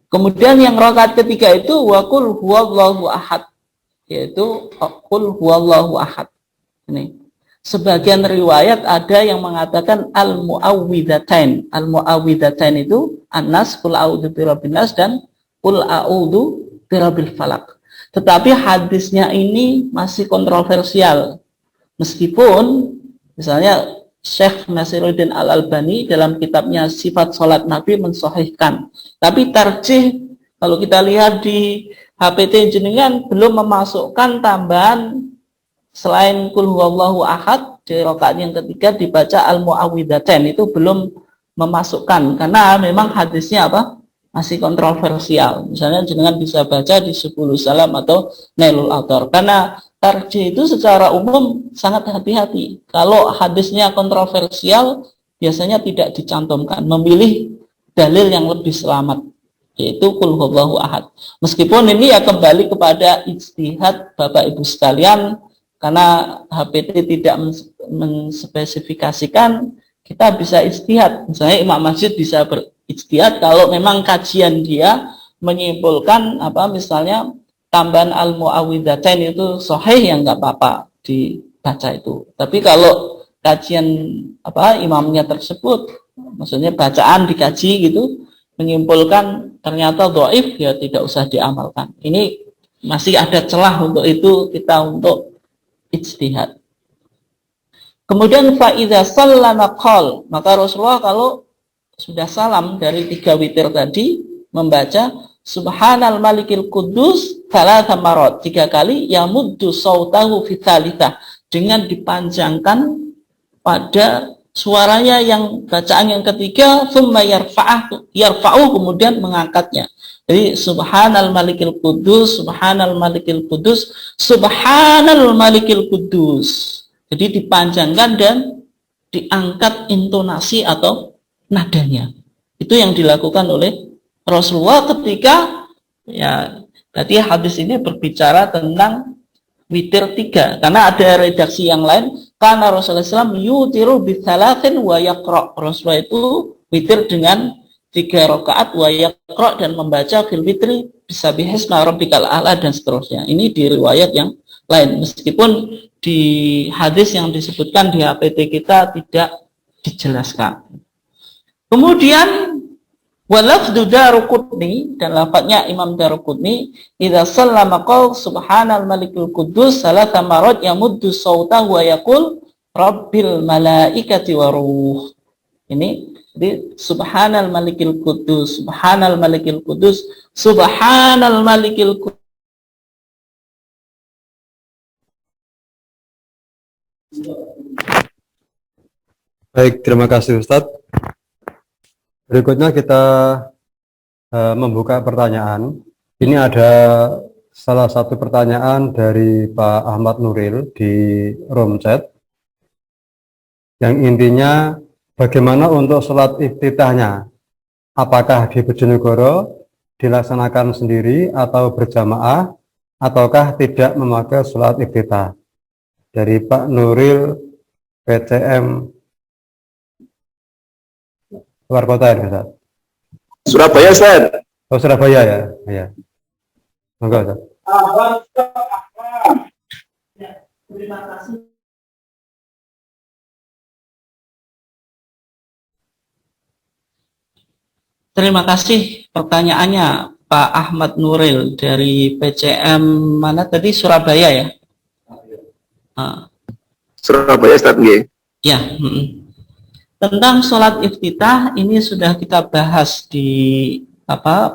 Kemudian yang rakaat ketiga itu wa qul huwallahu ahad. Yaitu qul huwallahu ahad. Ini. Sebagian riwayat ada yang mengatakan al-mu'awwidhatain. Al-mu'awwidhatain itu an-nas, qul a'udzu birabbin nas dan qul a'udzu birabbil falaq. Tetapi hadisnya ini masih kontroversial. Meskipun misalnya Syekh Nasiruddin Al-Albani dalam kitabnya Sifat Salat Nabi mensahihkan. Tapi tarjih kalau kita lihat di HPT jenengan belum memasukkan tambahan selain kul huwallahu ahad di rakaat yang ketiga dibaca al-mu'awwidhatain, itu belum memasukkan karena memang hadisnya masih kontroversial. Misalnya jenengan bisa baca di 10 salam atau Nailul Autar. Karena tarjih itu secara umum sangat hati-hati. Kalau hadisnya kontroversial biasanya tidak dicantumkan, memilih dalil yang lebih selamat yaitu kul huwallahu ahad. Meskipun ini ya kembali kepada ijtihad Bapak Ibu sekalian. Karena HPT tidak menspesifikasikan, kita bisa ijtihad. Misalnya imam masjid bisa berijtihad kalau memang kajian dia menyimpulkan misalnya tambahan al-mu'awwidhatain itu sahih, yang nggak apa-apa dibaca itu. Tapi kalau kajian imamnya tersebut, maksudnya bacaan dikaji gitu, menyimpulkan ternyata dhaif, ya tidak usah diamalkan. Ini masih ada celah untuk itu, kita untuk ijtihad. Kemudian fa'idha sallama qal, maka Rasulullah kalau sudah salam dari 3 witir tadi membaca Subhanal Malikil Kudus thalatha marat, 3 kali, yamuddu sautahu fi tsalitsah, dengan dipanjangkan pada suaranya yang bacaan yang ketiga, tsumma yarfa'u kemudian mengangkatnya. Jadi Subhanal Malikil Kudus, Subhanal Malikil Kudus, Subhanal Malikil Kudus. Jadi dipanjangkan dan diangkat intonasi atau nadanya. Itu yang dilakukan oleh Rasulullah ketika tadi hadis ini berbicara tentang witir 3. Karena ada redaksi yang lain, karena Rasulullah SAW yutiru bitsalatsin wa yaqra. Rasulullah itu witir dengan 3 rakaat wa yaqra dan membaca fil witri bisabihisma rabbikal a'la dan seterusnya. Ini di riwayat yang lain, meskipun di hadis yang disebutkan di HPT kita tidak dijelaskan. Kemudian walafdu Daruqutni, dan lafadznya Imam Daruqutni, idza sallama qul subhanal malikul quddus salata marad yamuddu sautahu wa yaqul rabbil malaikati waruh. Ini jadi subhanal malikil quddus, subhanal malikil quddus, subhanal malikil quddus. Baik, terima kasih Ustadz. Berikutnya kita membuka pertanyaan. Ini ada salah satu pertanyaan dari Pak Ahmad Nuril di room chat. Yang intinya, bagaimana untuk sholat iftitahnya? Apakah di Bojonegoro dilaksanakan sendiri atau berjamaah, ataukah tidak memakai sholat iftitah? Dari Pak Nuril, PCM luar kota ya, Ustaz? Surabaya, Ustaz. Oh, Surabaya ya? Iya. Monggo, Ustaz. Terima kasih. Terima kasih pertanyaannya Pak Ahmad Nuril dari PCM mana tadi, Surabaya ya? Surabaya, Ustaz. Ya. Tentang sholat iftitah ini sudah kita bahas di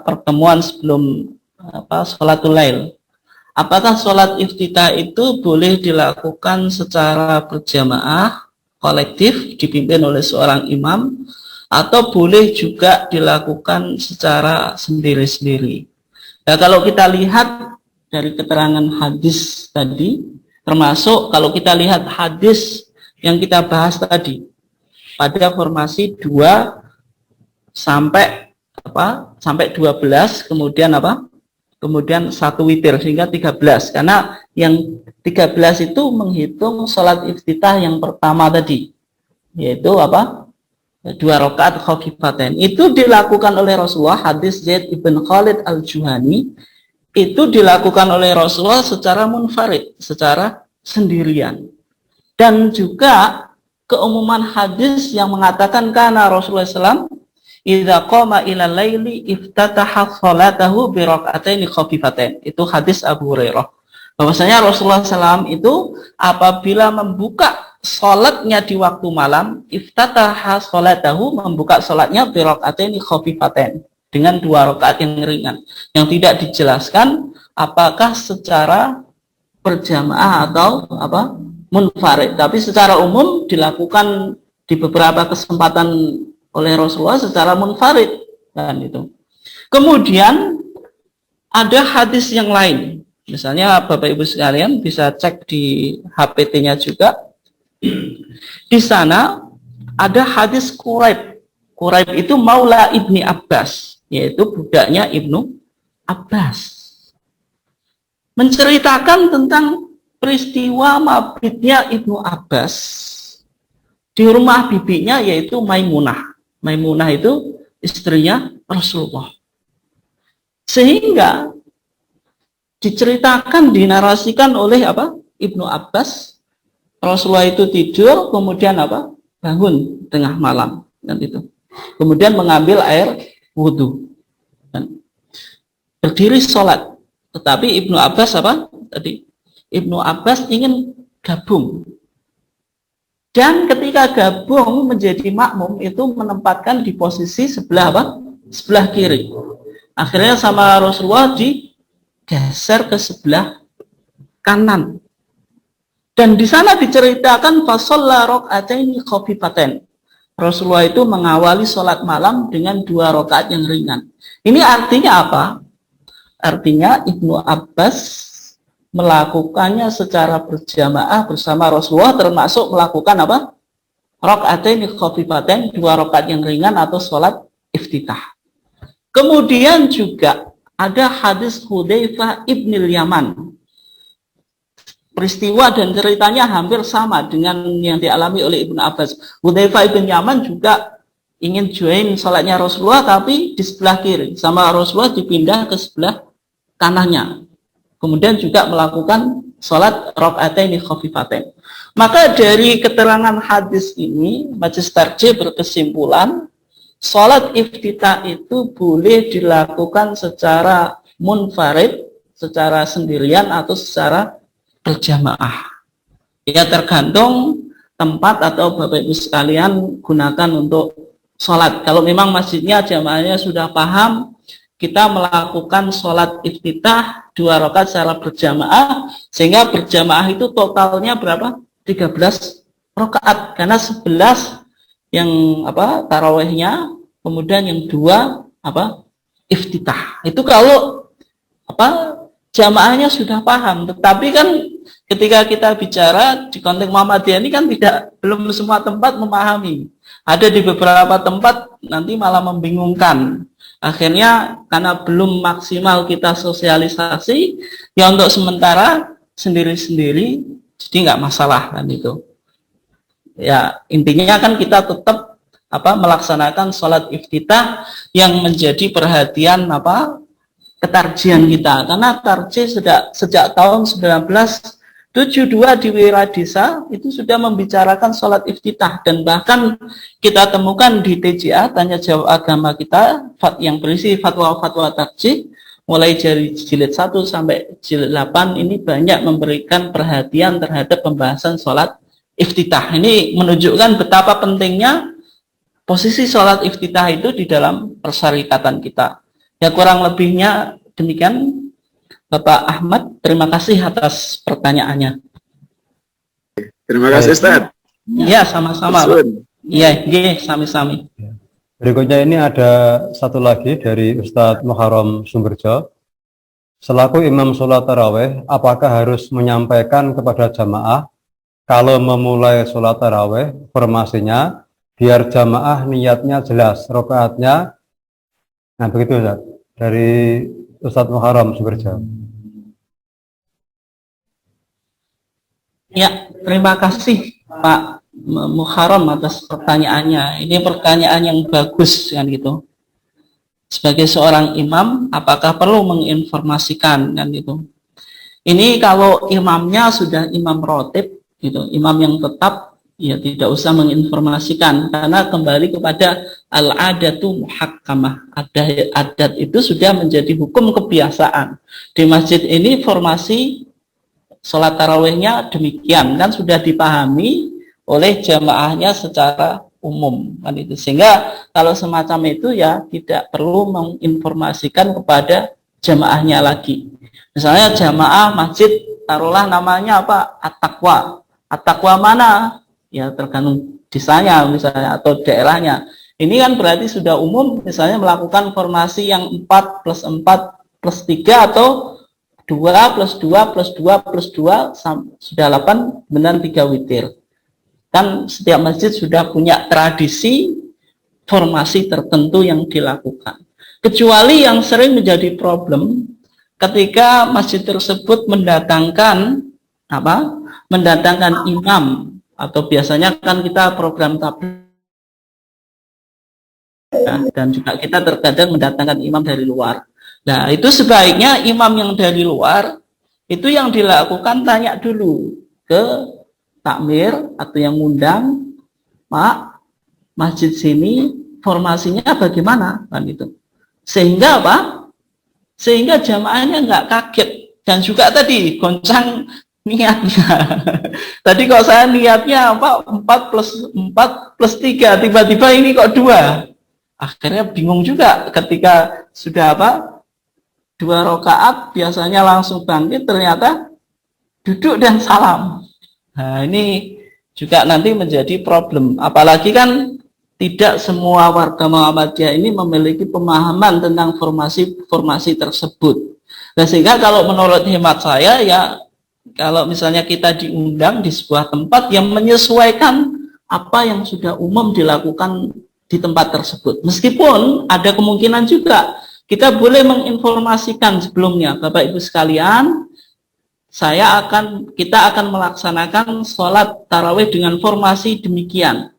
pertemuan sebelum sholatul lail. Apakah sholat iftitah itu boleh dilakukan secara berjamaah, kolektif, dipimpin oleh seorang imam, atau boleh juga dilakukan secara sendiri-sendiri? Nah, kalau kita lihat dari keterangan hadis tadi, termasuk kalau kita lihat hadis yang kita bahas tadi, pada formasi 2 sampai 12, kemudian kemudian 1 witir sehingga 13, karena yang 13 itu menghitung sholat iftitah yang pertama tadi, yaitu 2 rakaat khafifatain. Itu dilakukan oleh Rasulullah, hadis Zaid ibn Khalid al-Juhani, itu dilakukan oleh Rasulullah secara munfarid, secara sendirian. Dan juga keumuman hadis yang mengatakan karena Rasulullah SAW idza qama ila laili iftataha sholatahu bi raka'ataini khafifatain. Itu hadis Abu Hurairah. Bahwasanya Rasulullah SAW itu apabila membuka sholatnya di waktu malam, iftataha sholatahu, membuka sholatnya bi raka'ataini khafifatain, dengan 2 rakaat yang ringan, yang tidak dijelaskan apakah secara berjamaah atau munfarid, tapi secara umum dilakukan di beberapa kesempatan oleh Rasulullah secara munfarid, kan itu. Kemudian ada hadis yang lain, misalnya Bapak Ibu sekalian bisa cek di HPT-nya juga. Di sana ada hadis Quraib. Quraib itu Maula Ibni Abbas, yaitu budaknya Ibnu Abbas, menceritakan tentang peristiwa mabitnya Ibnu Abbas di rumah bibinya, yaitu Maimunah. Maimunah itu istrinya Rasulullah. Sehingga diceritakan, dinarasikan oleh Ibnu Abbas, Rasulullah itu tidur, kemudian bangun tengah malam, dan itu. Kemudian mengambil air wudhu dan berdiri sholat. Tetapi Ibnu Abbas Ibnu Abbas ingin gabung, dan ketika gabung menjadi makmum itu menempatkan di posisi sebelah kiri. Akhirnya sama Rasulullah digeser ke sebelah kanan, dan di sana diceritakan fasalla raka'ataini khafifatain. Rasulullah itu mengawali sholat malam dengan 2 rakaat yang ringan. Ini artinya apa? Artinya Ibnu Abbas melakukannya secara berjamaah bersama Rasulullah, termasuk melakukan raka'ataini khafifatain, 2 rakaat yang ringan atau sholat iftitah. Kemudian juga ada hadis Hudzaifah ibnil Yaman. Peristiwa dan ceritanya hampir sama dengan yang dialami oleh Ibnu Abbas. Hudzaifah ibn Yaman juga ingin join sholatnya Rasulullah, tapi di sebelah kiri, sama Rasulullah dipindah ke sebelah kanannya. Kemudian juga melakukan sholat raka'ataini khafifatain. Maka dari keterangan hadis ini, Majelis Tarjih berkesimpulan, sholat iftitah itu boleh dilakukan secara munfarid, secara sendirian atau secara berjamaah. Ya tergantung tempat atau Bapak Ibu sekalian gunakan untuk sholat. Kalau memang masjidnya jamaahnya sudah paham, kita melakukan sholat iftitah 2 rakaat secara berjamaah, sehingga berjamaah itu totalnya berapa? 13 rakaat, karena 11 yang tarawihnya, kemudian yang 2 iftitah. Itu kalau jamaahnya sudah paham. Tetapi kan ketika kita bicara di konteks Muhammadiyah ini kan belum semua tempat memahami. Ada di beberapa tempat nanti malah membingungkan. Akhirnya karena belum maksimal kita sosialisasi, ya untuk sementara sendiri-sendiri, jadi nggak masalah kan itu. Ya intinya kan kita tetap melaksanakan sholat iftitah yang menjadi perhatian ketarjian kita, karena tarjih sejak tahun 1972 di Wiradisa itu sudah membicarakan sholat iftitah, dan bahkan kita temukan di TJA tanya jawab agama kita yang berisi fatwa-fatwa tarjih mulai dari jilid 1 sampai jilid 8 ini banyak memberikan perhatian terhadap pembahasan sholat iftitah. Ini menunjukkan betapa pentingnya posisi sholat iftitah itu di dalam persyarikatan kita. Ya kurang lebihnya demikian, Bapak Ahmad. Terima kasih atas pertanyaannya. Terima kasih Ustaz. Ya sama-sama. Iya, sami-sami. Berikutnya ini ada satu lagi dari Ustadz Muharram Sumberjo. Selaku imam sholat taraweh, apakah harus menyampaikan kepada jamaah kalau memulai sholat taraweh formasinya, biar jamaah niatnya jelas, rokaatnya? Nah begitu Ustaz, dari Ustadz Muharram Sumberjo. Ya, terima kasih Pak Muharram atas pertanyaannya. Ini pertanyaan yang bagus kan gitu. Sebagai seorang imam, apakah perlu menginformasikan kan gitu. Ini kalau imamnya sudah imam rotib gitu, imam yang tetap, ya tidak usah menginformasikan, karena kembali kepada al-adatu muhakkamah. Adat itu sudah menjadi hukum kebiasaan. Di masjid ini formasi sholat tarawihnya demikian, kan sudah dipahami oleh jamaahnya secara umum kan itu, sehingga kalau semacam itu ya tidak perlu menginformasikan kepada jamaahnya lagi. Misalnya jamaah masjid taruhlah namanya At-Taqwa. At-Taqwa mana? Ya tergantung desanya misalnya atau daerahnya. Ini kan berarti sudah umum, misalnya melakukan formasi yang 4 plus 4 plus 3 atau 2 plus 2 plus 2 plus 2 sudah 8, kemudian 3 witir. Kan setiap masjid sudah punya tradisi formasi tertentu yang dilakukan. Kecuali yang sering menjadi problem ketika masjid tersebut mendatangkan imam, atau biasanya kan kita program tabligh dan juga kita terkadang mendatangkan imam dari luar. Nah, itu sebaiknya imam yang dari luar itu yang dilakukan tanya dulu ke takmir atau yang ngundang, Pak, masjid sini formasinya bagaimana kan itu. Sehingga sehingga jamaahnya nggak kaget, dan juga tadi goncang niatnya. Tadi kok saya niatnya 4 plus 3, tiba-tiba ini kok 2. Akhirnya bingung juga ketika sudah 2 rakaat biasanya langsung bangkit, ternyata duduk dan salam. Nah, ini juga nanti menjadi problem. Apalagi kan tidak semua warga Muhammadiyah ini memiliki pemahaman tentang formasi tersebut. Nah, sehingga kalau menurut hemat saya ya, kalau misalnya kita diundang di sebuah tempat yang menyesuaikan apa yang sudah umum dilakukan di tempat tersebut. Meskipun ada kemungkinan juga kita boleh menginformasikan sebelumnya, Bapak Ibu sekalian, kita akan melaksanakan sholat tarawih dengan formasi demikian.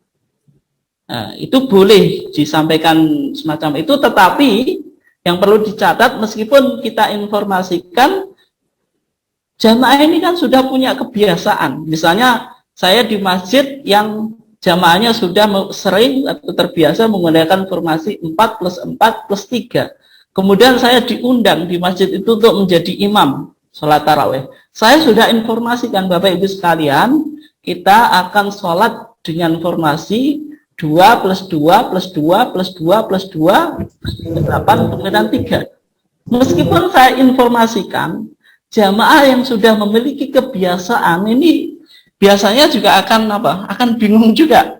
Nah, itu boleh disampaikan semacam itu, tetapi Yang perlu dicatat, meskipun kita informasikan, jamaah ini kan sudah punya kebiasaan. Misalnya saya di masjid yang jamaahnya sudah sering atau terbiasa menggunakan formasi 4+4+3. Kemudian saya diundang di masjid itu untuk menjadi imam sholat tarawih. Saya sudah informasikan Bapak Ibu sekalian, kita akan sholat dengan formasi 2+2+2+2+2+8 kemudian 3. Meskipun saya informasikan, jamaah yang sudah memiliki kebiasaan ini biasanya juga akan bingung juga.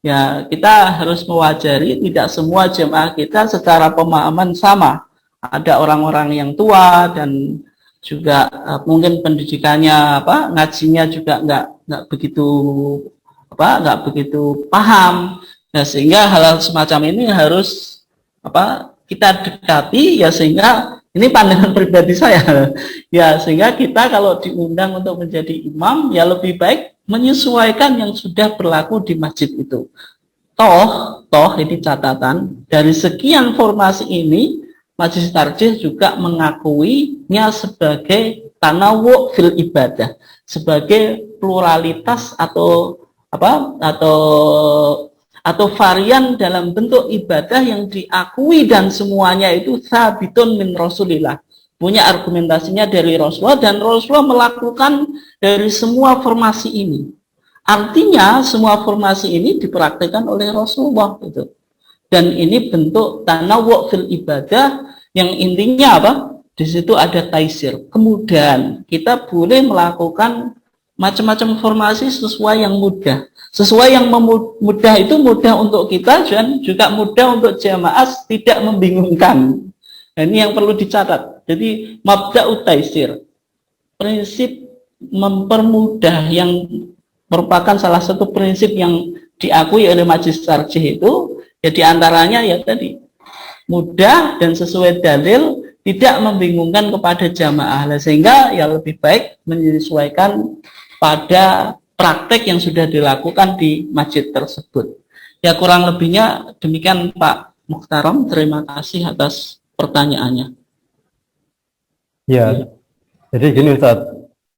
Ya, kita harus mewajari tidak semua jamaah kita secara pemahaman sama. Ada orang-orang yang tua dan juga mungkin pendidikannya ngajinya juga nggak begitu paham. Nah, sehingga hal semacam ini harus kita dekati, ya, sehingga ini pandangan pribadi saya, ya, sehingga kita kalau diundang untuk menjadi imam, ya lebih baik menyesuaikan yang sudah berlaku di masjid itu. Toh ini catatan, dari sekian formasi ini Majelis Tarjih juga mengakuinya sebagai tanawu fil ibadah, sebagai pluralitas atau varian dalam bentuk ibadah yang diakui dan semuanya itu sabitun min Rasulillah. Punya argumentasinya dari Rasulullah dan Rasulullah melakukan dari semua formasi ini. Artinya semua formasi ini dipraktikkan oleh Rasulullah gitu. Dan ini bentuk tanawu fil ibadah yang intinya di situ ada taisir. Kemudian kita boleh melakukan macam-macam formasi sesuai yang mudah. Sesuai yang mudah itu mudah untuk kita dan juga mudah untuk jamaah, tidak membingungkan. Nah, ini yang perlu dicatat. Jadi mabda'ut taisir, prinsip mempermudah yang merupakan salah satu prinsip yang diakui oleh Majelis Tarjih itu, ya diantaranya ya tadi mudah dan sesuai dalil, tidak membingungkan kepada jamaah, sehingga ya lebih baik menyesuaikan pada praktek yang sudah dilakukan di masjid tersebut. Ya kurang lebihnya demikian Pak Mukhtarom, terima kasih atas pertanyaannya. Ya, jadi gini Ustaz,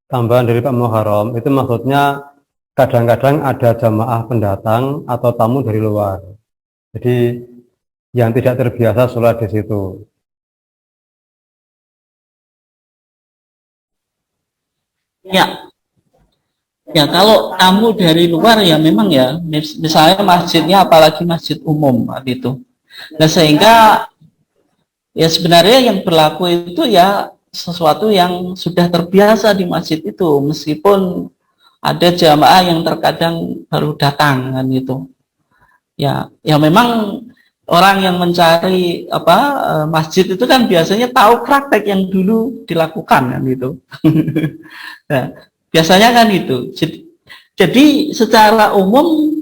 tambahan dari Pak Muharram, itu maksudnya kadang-kadang ada jamaah pendatang atau tamu dari luar. Jadi yang tidak terbiasa sholat di situ. Ya, kalau tamu dari luar ya memang ya, misalnya masjidnya apalagi masjid umum gitu. Nah, sehingga ya sebenarnya yang berlaku itu ya sesuatu yang sudah terbiasa di masjid itu, meskipun ada jamaah yang terkadang baru datang kan gitu. Ya memang orang yang mencari masjid itu kan biasanya tahu praktek yang dulu dilakukan kan gitu. Nah, biasanya kan itu. Jadi secara umum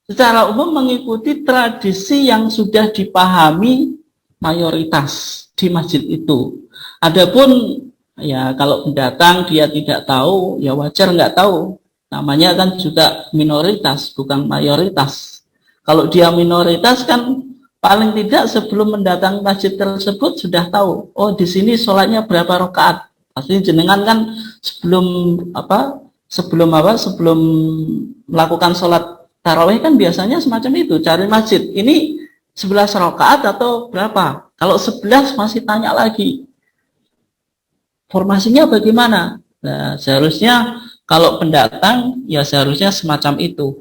secara umum mengikuti tradisi yang sudah dipahami mayoritas di masjid itu. Adapun ya kalau pendatang dia tidak tahu, ya wajar nggak tahu. Namanya kan juga minoritas, bukan mayoritas. Kalau dia minoritas kan paling tidak sebelum mendatangi masjid tersebut sudah tahu. Oh, di sini sholatnya berapa rakaat. Pasti jenengan kan sebelum melakukan sholat tarawih kan biasanya semacam itu, cari masjid. Ini 11 rakaat atau berapa? Kalau 11 masih tanya lagi. Formasinya bagaimana? Nah, seharusnya kalau pendatang ya seharusnya semacam itu.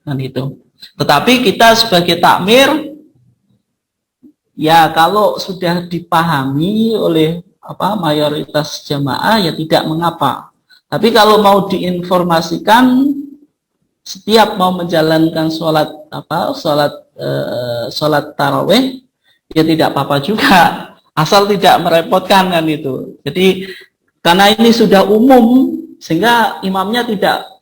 Kan itu. Tetapi kita sebagai takmir ya kalau sudah dipahami oleh mayoritas jamaah ya tidak mengapa. Tapi kalau mau diinformasikan setiap mau menjalankan sholat tarawih ya tidak apa-apa juga, asal tidak merepotkan kan itu. Jadi karena ini sudah umum sehingga imamnya tidak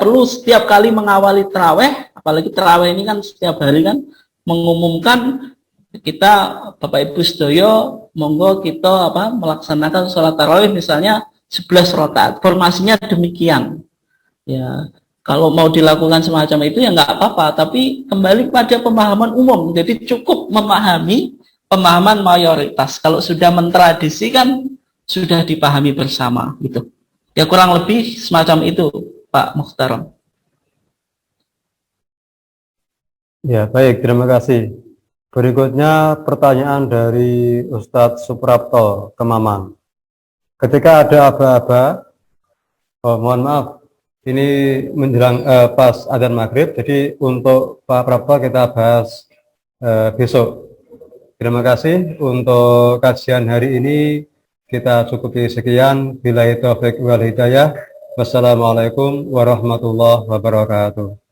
perlu setiap kali mengawali tarawih, apalagi tarawih ini kan setiap hari kan mengumumkan kita Bapak Ibu sedoyo monggo kita melaksanakan sholat tarawih misalnya 11 rakaat, formasinya demikian. Ya, Kalau mau dilakukan semacam itu ya nggak apa-apa, tapi kembali pada pemahaman umum. Jadi cukup memahami pemahaman mayoritas. Kalau sudah mentradisikan, sudah dipahami bersama gitu. Ya kurang lebih semacam itu, Pak Mukhtaram. Ya, baik, terima kasih. Berikutnya pertanyaan dari Ustadz Suprapto Kemaman. Ketika ada aba-aba, mohon maaf, ini menjelang pas adzan maghrib, jadi untuk Pak Prapto kita bahas besok. Terima kasih untuk kajian hari ini. Kita cukupi sekian. Billahi taufiq wal hidayah. Wassalamualaikum warahmatullahi wabarakatuh.